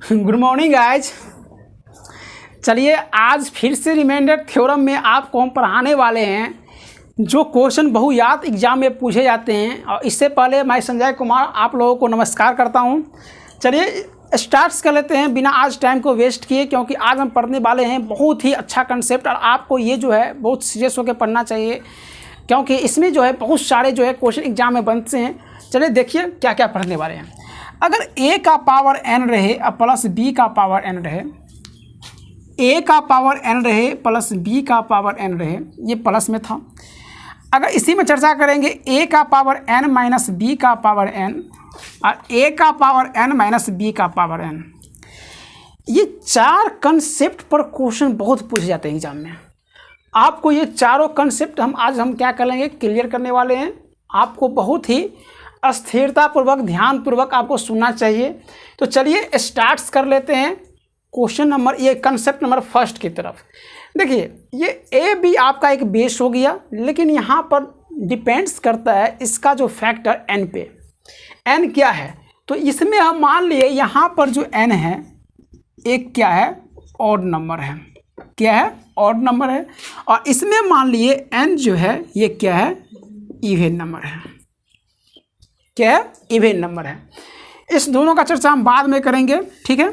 Good morning guys. चलिए आज फिर से रिमाइंडर थ्योरम में आपको हम पढ़ाने वाले हैं जो क्वेश्चन बहुयात एग्जाम में पूछे जाते हैं। और इससे पहले मैं संजय कुमार आप लोगों को नमस्कार करता हूं। चलिए स्टार्ट्स कर लेते हैं बिना आज टाइम को वेस्ट किए, क्योंकि आज हम पढ़ने वाले हैं बहुत ही अच्छा कंसेप्ट और आपको ये जो है बहुत सीरियस होकर पढ़ना चाहिए, क्योंकि इसमें जो है बहुत सारे जो है क्वेश्चन एग्जाम में बनते हैं। चलिए देखिए क्या क्या पढ़ने वाले हैं। अगर a का पावर n रहे और प्लस b का पावर n रहे, a का पावर n रहे प्लस b का पावर n रहे, ये प्लस में था। अगर इसी में चर्चा करेंगे a का पावर n माइनस b का पावर n और a का पावर n माइनस b का पावर n, ये चार कंसेप्ट पर क्वेश्चन बहुत पूछे जाते हैं एग्जाम में। आपको ये चारों कंसेप्ट आज हम क्या करेंगे, क्लियर करने वाले हैं। आपको बहुत ही स्थिरतापूर्वक ध्यानपूर्वक आपको सुनना चाहिए। तो चलिए स्टार्ट्स कर लेते हैं क्वेश्चन नंबर, ये कंसेप्ट नंबर फर्स्ट की तरफ। देखिए ये ए बी आपका एक बेस हो गया, लेकिन यहाँ पर डिपेंड्स करता है इसका जो फैक्टर एन पे। एन क्या है, तो इसमें हम मान लिए यहाँ पर जो एन है एक क्या है, ऑड नंबर है। क्या है, ऑड नंबर है। और इसमें मान लिए एन जो है ये क्या है, इवन नंबर है। क्या है, इवन नंबर है। इस दोनों का चर्चा हम बाद में करेंगे, ठीक है,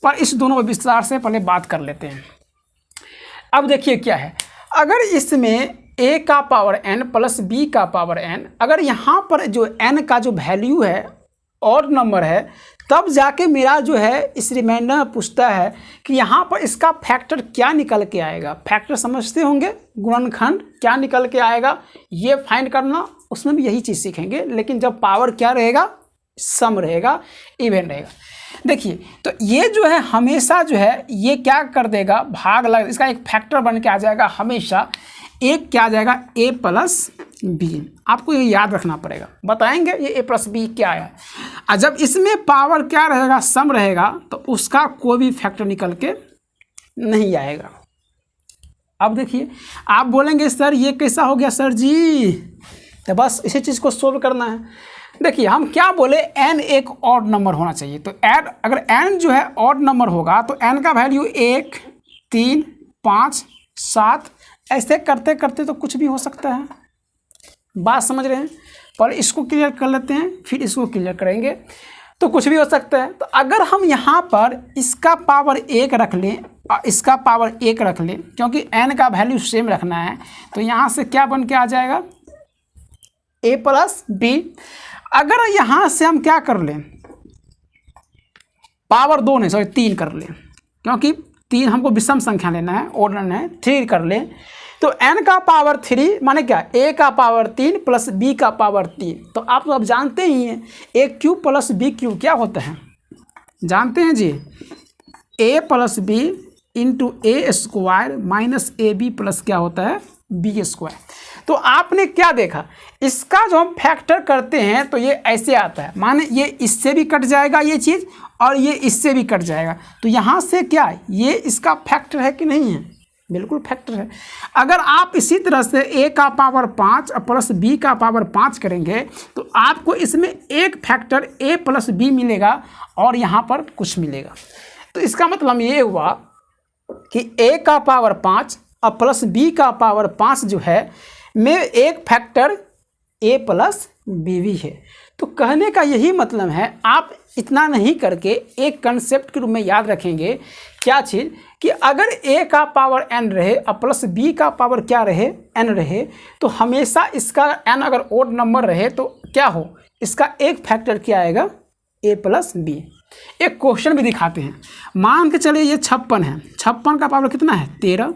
पर इस दोनों पर विस्तार से पहले बात कर लेते हैं। अब देखिए क्या है, अगर इसमें a का पावर n प्लस b का पावर n, अगर यहाँ पर जो n का जो वैल्यू है ऑड नंबर है, तब जाके मेरा जो है इस रिमाइंडर में पूछता है कि यहाँ पर इसका फैक्टर क्या निकल के आएगा। फैक्टर समझते होंगे, गुणनखंड क्या निकल के आएगा ये फाइंड करना, उसमें भी यही चीज़ सीखेंगे। लेकिन जब पावर क्या रहेगा, सम रहेगा, इवन रहेगा। देखिए तो ये जो है हमेशा जो है ये क्या कर देगा, भाग लग, इसका एक फैक्टर बन के आ जाएगा हमेशा। एक क्या आ जाएगा, a प्लस बी। आपको ये याद रखना पड़ेगा, बताएंगे ये a प्लस बी क्या है। और जब इसमें पावर क्या रहेगा, सम रहेगा, तो उसका कोई भी फैक्टर निकल के नहीं आएगा। अब देखिए आप बोलेंगे सर ये कैसा हो गया सर जी, तो बस इसी चीज़ को सोल्व करना है। देखिए हम क्या बोले, n एक ऑड नंबर होना चाहिए। तो ऐड अगर n जो है ऑड नंबर होगा तो n का वैल्यू 1, 3, 5, 7 ऐसे करते करते तो कुछ भी हो सकता है। बात समझ रहे हैं, पर इसको क्लियर कर लेते हैं फिर इसको क्लियर करेंगे। तो कुछ भी हो सकता है। तो अगर हम यहाँ पर इसका पावर 1 रख लें और इसका पावर 1 रख लें, क्योंकि n का वैल्यू सेम रखना है, तो यहाँ से क्या बन के आ जाएगा, a प्लस बी। अगर यहाँ से हम क्या कर लें, पावर 2 नहीं सॉरी 3 कर लें, क्योंकि 3 हमको विषम संख्या लेना है, ऑर्डर है, 3 कर लें, तो n का पावर 3 माने क्या, a का पावर 3 प्लस b का पावर 3। तो आप अब जानते ही हैं a cube plus b cube क्या होता है, जानते हैं जी, a plus B into A square minus A B plus क्या होता है, बी स्क्वायर। तो आपने क्या देखा, इसका जो हम फैक्टर करते हैं तो ये ऐसे आता है, माने ये इससे भी कट जाएगा ये चीज़ और ये इससे भी कट जाएगा। तो यहाँ से क्या ये इसका फैक्टर है कि नहीं है, बिल्कुल फैक्टर है। अगर आप इसी तरह से a का पावर 5 और प्लस b का पावर 5 करेंगे तो आपको इसमें एक फैक्टर a प्लस बी मिलेगा और यहाँ पर कुछ मिलेगा। तो इसका मतलब ये हुआ कि a का पावर 5 और प्लस b का पावर 5 जो है में एक फैक्टर a प्लस बी भी है। तो कहने का यही मतलब है, आप इतना नहीं करके एक कंसेप्ट के रूप में याद रखेंगे क्या चीज़, कि अगर a का पावर n रहे और प्लस b का पावर क्या रहे, n रहे, तो हमेशा इसका n अगर ओड नंबर रहे तो क्या हो, इसका एक फैक्टर क्या आएगा, a प्लस बी। एक क्वेश्चन भी दिखाते हैं। मान के चलिए ये 56 है, 56 का पावर कितना है, 13,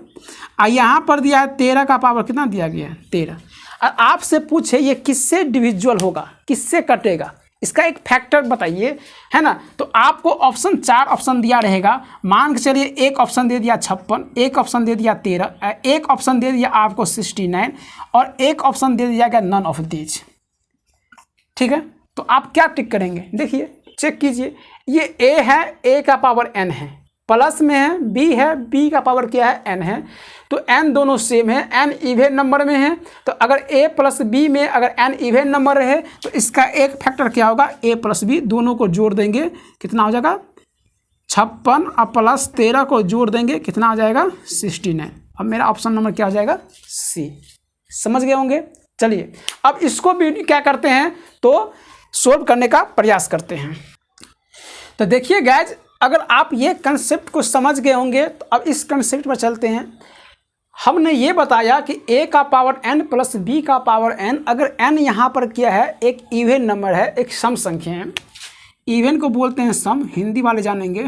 और यहाँ पर दिया है 13 का पावर कितना दिया गया है, 13। और आपसे पूछे ये किससे डिविजुअल होगा, किससे कटेगा, इसका एक फैक्टर बताइए, है ना। तो आपको ऑप्शन 4 ऑप्शन दिया रहेगा। मान के चलिए एक ऑप्शन दे दिया 56, एक ऑप्शन दे दिया 13, एक ऑप्शन दे दिया आपको 69 और एक ऑप्शन दे दिया गया नन ऑफ दीज। ठीक है, तो आप क्या टिक करेंगे, देखिए चेक कीजिए, ये a है, a का पावर n है, प्लस में है, b है, b का पावर क्या है, n है। तो n दोनों सेम है, n इवन नंबर में है। तो अगर a प्लस b में अगर n इवन नंबर रहे तो इसका एक फैक्टर क्या होगा, a प्लस b, दोनों को जोड़ देंगे कितना हो जाएगा, 56 और प्लस 13 को जोड़ देंगे, कितना आ जाएगा 69। अब मेरा ऑप्शन नंबर क्या हो जाएगा सी। समझ गए होंगे। चलिए अब इसको भी क्या करते हैं तो सोल्व करने का प्रयास करते हैं। तो देखिए गाइज, अगर आप ये कंसेप्ट को समझ गए होंगे तो अब इस कंसेप्ट पर चलते हैं। हमने ये बताया कि a का पावर n प्लस b का पावर n, अगर n यहाँ पर क्या है एक इवन नंबर है, एक सम संख्या है। इवन को बोलते हैं सम, हिंदी वाले जानेंगे,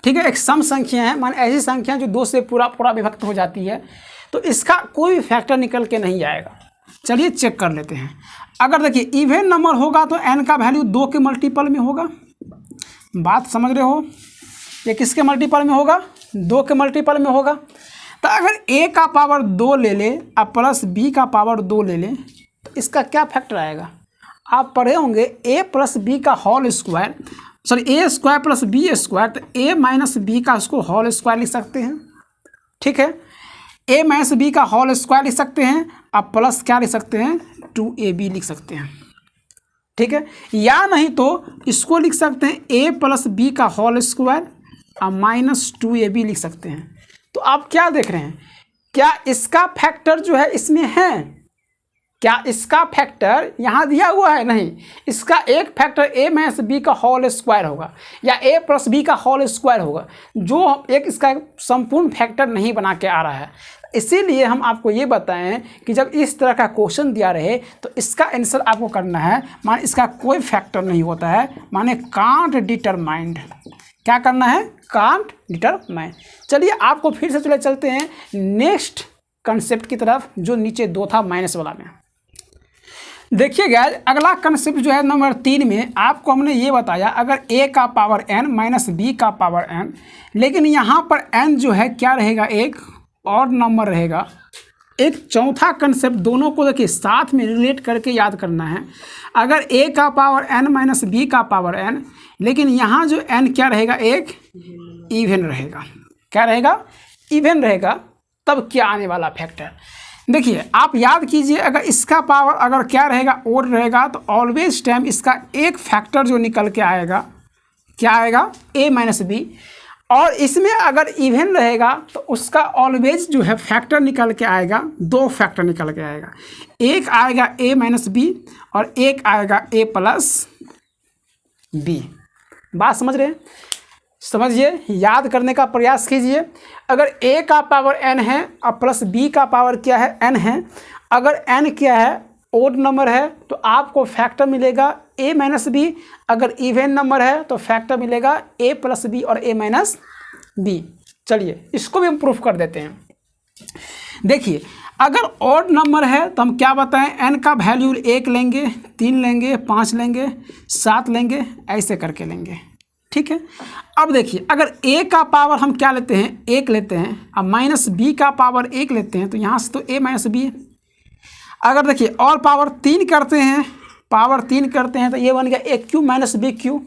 ठीक है। एक सम संख्या है, मान ऐसी संख्या जो 2 से पूरा विभक्त हो जाती है, तो इसका कोई भी फैक्टर निकल के नहीं आएगा। चलिए चेक कर लेते हैं। अगर देखिए इवन नंबर होगा तो n का वैल्यू 2 के मल्टीपल में होगा, बात समझ रहे हो। ये किसके मल्टीपल में होगा 2 के मल्टीपल में होगा। तो अगर a का पावर 2 ले ले और प्लस b का पावर 2 ले ले तो इसका क्या फैक्टर आएगा। आप पढ़े होंगे a प्लस बी का whole square, sorry a square plus B square, तो a माइनस बी का उसको होल स्क्वायर लिख सकते हैं, ठीक है। a माइनस बी का होल स्क्वायर लिख सकते हैं, आप प्लस क्या लिख सकते हैं 2ab लिख सकते हैं, ठीक है। या नहीं तो इसको लिख सकते हैं a प्लस बी का होल स्क्वायर और माइनस 2ab लिख सकते हैं। तो आप क्या देख रहे हैं, क्या इसका फैक्टर जो है इसमें है, क्या इसका फैक्टर यहाँ दिया हुआ है, नहीं। इसका एक फैक्टर a माइनस बी का होल स्क्वायर होगा या a प्लस बी का होल स्क्वायर होगा, जो एक इसका संपूर्ण फैक्टर नहीं बना के आ रहा है। इसीलिए हम आपको ये बताएं कि जब इस तरह का क्वेश्चन दिया रहे तो इसका आंसर आपको करना है, माने इसका कोई फैक्टर नहीं होता है, माने कांट डिटरमाइंड। क्या करना है, कांट डिटरमाइन। चलिए आपको फिर से चलते हैं नेक्स्ट कंसेप्ट की तरफ, जो नीचे 2 था माइनस वाला में। देखिए गाइस, अगला कंसेप्ट जो है नंबर 3 में आपको हमने ये बताया, अगर a का पावर n माइनस b का पावर n, लेकिन यहाँ पर n जो है क्या रहेगा एक और नंबर रहेगा। एक चौथा कंसेप्ट, दोनों को देखिए साथ में रिलेट करके याद करना है। अगर a का पावर n माइनस b का पावर n, लेकिन यहाँ जो n क्या रहेगा एक इवन रहेगा। क्या रहेगा, इवन रहेगा। तब क्या आने वाला फैक्टर, देखिए आप याद कीजिए, अगर इसका पावर अगर क्या रहेगा ओड रहेगा तो ऑलवेज टाइम इसका एक फैक्टर जो निकल के आएगा क्या आएगा a माइनस बी, और इसमें अगर इवन रहेगा तो उसका ऑलवेज जो है फैक्टर निकल के आएगा, 2 फैक्टर निकल के आएगा। एक आएगा a माइनस बी और एक आएगा a प्लस बी। बात समझ रहे हैं, समझिए, याद करने का प्रयास कीजिए। अगर a का पावर n है और प्लस b का पावर क्या है n है, अगर n क्या है ओड नंबर है तो आपको फैक्टर मिलेगा a माइनस बी, अगर इवन नंबर है तो फैक्टर मिलेगा a प्लस बी और a माइनस बी। चलिए इसको भी हम प्रूफ कर देते हैं। देखिए अगर ऑड नंबर है तो हम क्या बताएं, n का वैल्यू 1 लेंगे, 3 लेंगे, 5 लेंगे, 7 लेंगे, ऐसे करके लेंगे, ठीक है। अब देखिए अगर a का पावर हम क्या लेते हैं 1 लेते हैं और माइनस b का पावर 1 लेते हैं, तो यहाँ से तो a माइनस बी है। अगर देखिए और पावर 3 करते हैं, पावर 3 करते हैं तो ये बन गया a cube minus B cube.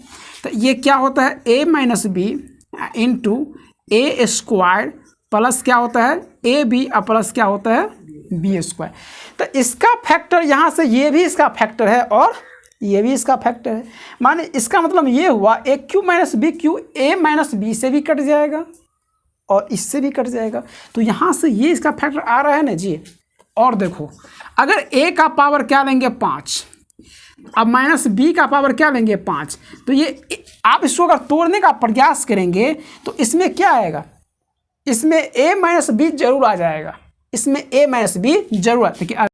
तो ये क्या होता है a minus B into A square plus क्या होता है ए बी और प्लस क्या होता है बी स्क्वायर। तो इसका फैक्टर यहाँ से ये भी इसका फैक्टर है और ये भी इसका फैक्टर है। माने इसका मतलब ये हुआ a q minus B q a minus b से भी कट जाएगा और इससे भी कट जाएगा। तो यहाँ से ये इसका फैक्टर आ रहा है ना जी। और देखो अगर a का पावर क्या लेंगे 5, अब माइनस b का पावर क्या लेंगे 5, तो ये आप इसको अगर तोड़ने का प्रयास करेंगे तो इसमें क्या आएगा, इसमें a माइनस बी जरूर आ जाएगा, इसमें a माइनस बी जरूर देखिए।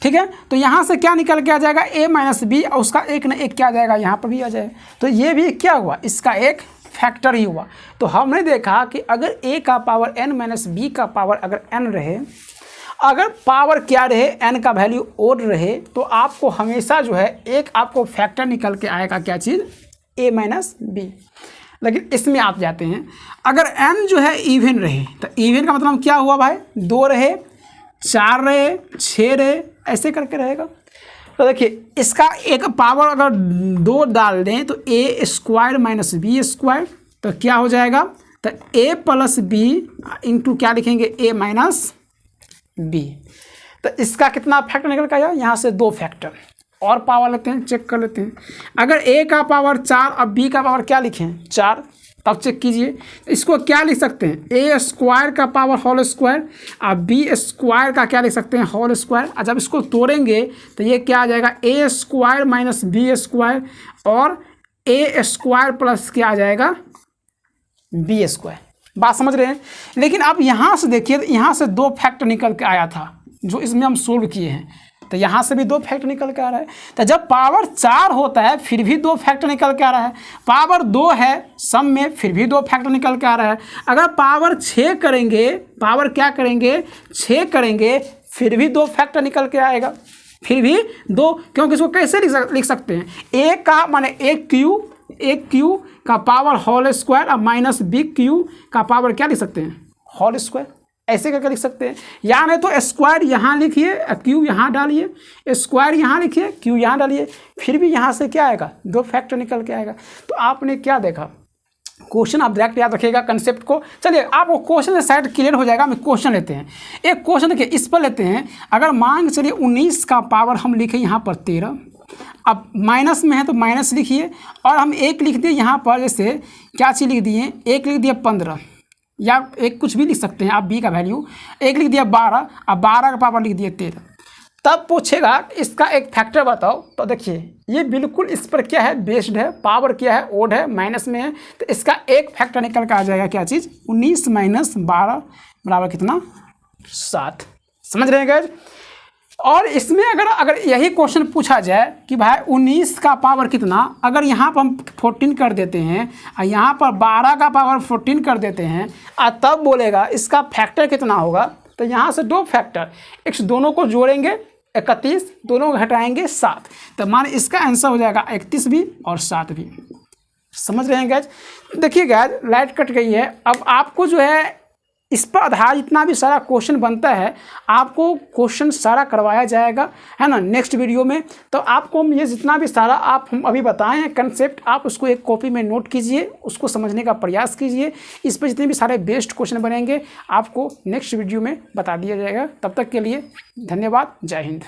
ठीक है, तो यहाँ से क्या निकल के आ जाएगा a माइनस बी और उसका एक ना एक क्या आ जाएगा यहाँ पर भी आ जाएगा। तो ये भी क्या हुआ, इसका एक फैक्टर ही हुआ। तो हमने देखा कि अगर a का पावर n माइनस बी का पावर अगर n रहे, अगर पावर क्या रहे n का वैल्यू ओड रहे, तो आपको हमेशा जो है एक आपको फैक्टर निकल के आएगा क्या चीज़ a माइनस बी। लेकिन इसमें आप जाते हैं अगर n जो है इवन रहे, तो इवन का मतलब क्या हुआ भाई 2 रहे 4 रहे 6 रहे ऐसे करके रहेगा। तो देखिए इसका एक पावर अगर 2 डाल दें तो a square minus B square, तो क्या हो जाएगा, तो a प्लस बी इंटू क्या लिखेंगे a माइनस बी। तो इसका कितना फैक्टर निकल के आया, यहाँ से 2 फैक्टर और पावर लेते हैं, चेक कर लेते हैं। अगर a का पावर 4 और b का पावर क्या लिखें 4, तब चेक कीजिए। इसको क्या लिख सकते हैं, a स्क्वायर का पावर होल स्क्वायर और b स्क्वायर का क्या लिख सकते हैं होल स्क्वायर। और जब इसको तोड़ेंगे तो ये क्या आ जाएगा, a square minus B square और a स्क्वायर प्लस क्या आ जाएगा बी स्क्वायर। बात समझ रहे हैं। लेकिन अब यहाँ से देखिए, यहाँ से 2 फैक्टर निकल के आया था जो इसमें हम सोल्व किए हैं, तो यहाँ से भी 2 फैक्टर निकल के आ रहा है। तो जब पावर 4 होता है फिर भी 2 फैक्टर निकल के आ रहा है, पावर 2 है सम में फिर भी 2 फैक्टर निकल के आ रहा है। अगर पावर 6 करेंगे, पावर क्या करेंगे 6 करेंगे, फिर भी 2 फैक्टर निकल के आएगा, फिर भी 2। क्योंकि इसको कैसे लिख सकते हैं, a का माने a क्यू का पावर होल स्क्वायर और माइनस बी क्यू का पावर क्या लिख सकते हैं होल स्क्वायर, ऐसे करके लिख सकते हैं। या नहीं तो स्क्वायर यहाँ लिखिए, क्यू यहाँ डालिए, स्क्वायर यहाँ लिखिए, क्यू यहाँ डालिए, फिर भी यहाँ से क्या आएगा 2 फैक्टर निकल के आएगा। तो आपने क्या देखा, क्वेश्चन आप डायरेक्ट याद रखिएगा कंसेप्ट को। चलिए आपको क्वेश्चन साइड क्लियर हो जाएगा। हम क्वेश्चन लेते हैं, एक क्वेश्चन देखिए इस पर लेते हैं। अगर मान के चलिए 19 का पावर हम लिखे यहाँ पर 13, अब माइनस में है तो माइनस लिखिए, और हम 1 लिख दिए यहाँ पर, जैसे क्या चीज़ लिख दिए, 1 लिख दिया 15 या एक कुछ भी लिख सकते हैं आप b का वैल्यू, 1 लिख दिया 12, अब 12 का पावर लिख दिया 13। तब पूछेगा इसका एक फैक्टर बताओ, तो देखिए ये बिल्कुल इस पर क्या है बेस्ड है, पावर क्या है ओड है, माइनस में है, तो इसका एक फैक्टर निकल कर आ जाएगा क्या चीज़ 19 माइनस 12 बराबर कितना 7। समझ रहे हैं गाइस। और इसमें अगर यही क्वेश्चन पूछा जाए कि भाई 19 का पावर कितना, अगर यहाँ पर हम 14 कर देते हैं और यहाँ पर 12 का पावर 14 कर देते हैं और तब बोलेगा इसका फैक्टर कितना होगा, तो यहाँ से 2 फैक्टर, x दोनों को जोड़ेंगे 31, दोनों को घटाएंगे 7, तो मान इसका आंसर हो जाएगा 31 भी और 7 भी। समझ रहे हैं गैज। देखिए गैज लाइट कट गई है। अब आपको जो है इस पर आधार जितना भी सारा क्वेश्चन बनता है आपको क्वेश्चन सारा करवाया जाएगा, है ना, नेक्स्ट वीडियो में। तो आपको हम ये जितना भी सारा हम अभी बताए हैं कंसेप्ट, आप उसको एक कॉपी में नोट कीजिए, उसको समझने का प्रयास कीजिए। इस पर जितने भी सारे बेस्ट क्वेश्चन बनेंगे आपको नेक्स्ट वीडियो में बता दिया जाएगा। तब तक के लिए धन्यवाद, जय हिंद।